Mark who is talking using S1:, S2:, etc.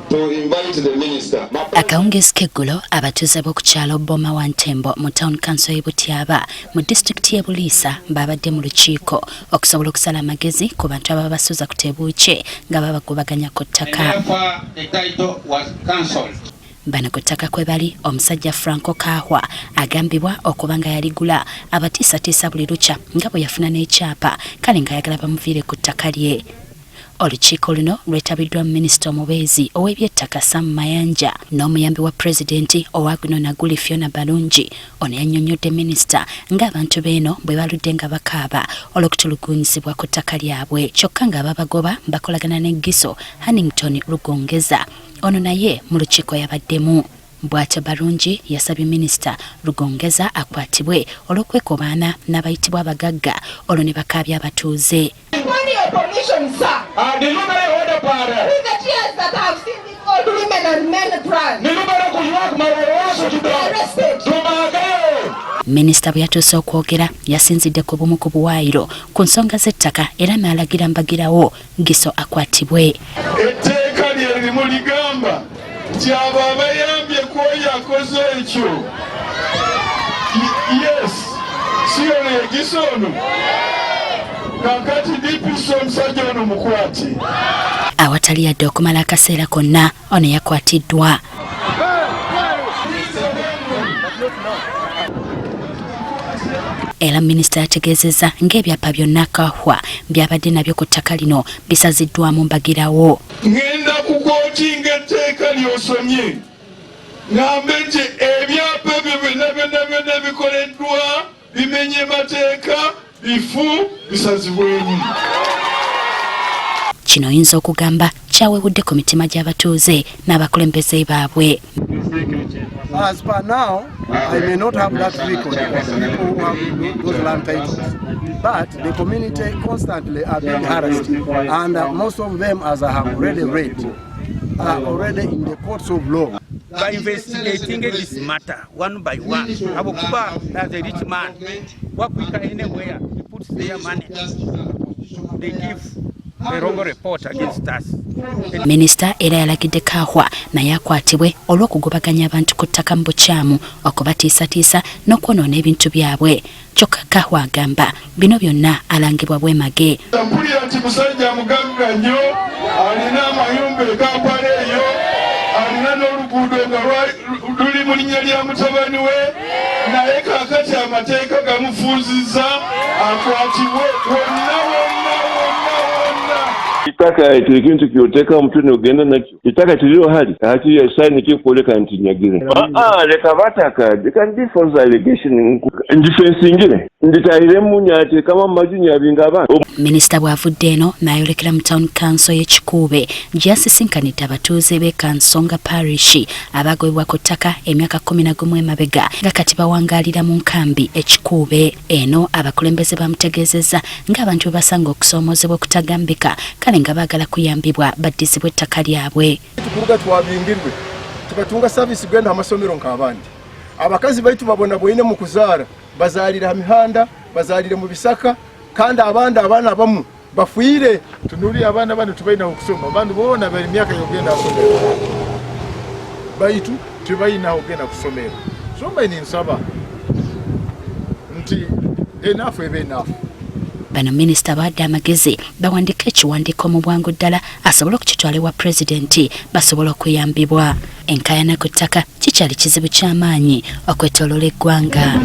S1: to invite the minister.
S2: Akawungezi k'eggulo abatuuze b'okukyalo Boma wa Ntembo mu town council y'e Butyaba mu district y'e Buliisa babadde mu lukiiko okusobola okusala amagezi ku bantu ababa basuza ku tebuukye nga babagobaganya ku ttaka. Bano ku ttaka kwe bali omusajja Franco Kahwa agambibwa okuba nga yaligula abatiisatiisa buli lukya nga bwe yafuna n'ekyapa kale ng'ayagala bamuviire ku ttaka lye. Olukiiko luno lwetabiddwa minisita omubeezi ow'ebyettaka Sam Mayanja n'omuyambi wa pulezidenti owa guno Naguli Fiona Balungi. Ono yannyonnyodde minisita ng'abantu beeno bwe baludde nga bakaaba olw'okutulugunyizibwa ku ttaka lyabwe kyokka ng'ababagoba bakolagana ne Giso Hannington Lugongeza. Ono naye mu lukiiko yabaddemu. Bw'atyo Balungi yasabye minisita Lugongeza akwatibwe olw'okwekobaana n'abayitibwa abagagga olwo ne bakaabya abatuuze. Minisita bwe yatuuse okwogera yasinzidde ku bumu ku buwaayiro ku nsonga z'ettaka era n'alagira mbagirawo Giso akwatibwe.
S1: Etteeka lye ligamba nti abo abayambye kwoyo akoze ekyo. Yes, si ono ye Giso ono. Kakati DPC omusajja ono mukwati.
S2: Awatali yadde okumala akaseera konna ono yakwatiddwa. Era minisita yategeezezza ng'ebyapa byonna Kahwa byabadde nabyo ku ttaka lino bisaziddwamu mbagirawo.
S1: Ngenda ku kkooti ng'etteeka ly'osomye ngambe nti ebyapa ebyo byonna bikoleddwa bimenye mateeka bifu bisazibwemu.
S2: Kino oyinza okugamba kyawewudde ku mitima gy'abatuuze n'abakulembeze baabwe.
S3: As per now, I may not have that record of people who have those land titles, but the community constantly are being harassed, and most of them, as I have already read, are already in the courts of law.
S4: By investigating this matter one by one, Abukuba as a rich man, what we can anywhere, he puts their money, they give a wrong report against us.
S2: Minisita era yalagidde Kahwa naye akwatibwe olw'okugobaganya abantu ku ttaka mu bukyamu okubatiisatiisa n'okwonoona ebintu byabwe. Kyokka Kahwa agamba bino byonna alangibwa bwemage.
S1: Mpulira nti musajja mugagga nnyo, alina amayumba e Kampala eyo, alina n'oluguudo nga luli mu linnya lya mutabani we, naye kaakati amateeka gamufuuzizza akwatibwe wonna.
S5: Kitaka ekintu kyoteka mutune ogenda nakyo. Kitaka kiriyo hali ati yasaini kikoleka nti nyagire. Leka bataka they can be false allegation defense ingine nditayire munyate kama majunya abinga abantu.
S2: Minisita bw'avudde eno n'ayolekera mu town council y'Ekikuube gy'asisinkanidde abatuuze b'e Kansonga parish abagobebwa ku ttaka emyaka 11 emabega nga kati bawangaalira mu nkambi Ekikuube. Eno abakulembeze bamutegeezezza ng'abantu bwe basanga okusoomoozebwa okutagambika kale nga baagala kuyambibwa baddizibwe ettaka lyabwe.
S3: Tukuruga twabingirwe tukatunga service gwenda amasomero nk'abandi. Abakazi baitu babona bwine mu kuzaara bazaalira ha mihanda bazaalire mu bisaka kandi abaana abamu bafuire.
S6: Tunuli abaana bano tubaina okusoma abantu boona bali myaka yogenda kusomera baitu tubaina ogenda kusomera somba ni nsaba nti enough ebe enough.
S2: Bano minisita baadde amagezi bawandika ekiwandiiko mu bwangu ddala asobole okukitwala ewa pulezidenti basobole okuyambibwa. Enkaayana ku ttaka kikyali kizibu ky'amaanyi okwetooloola eggwanga.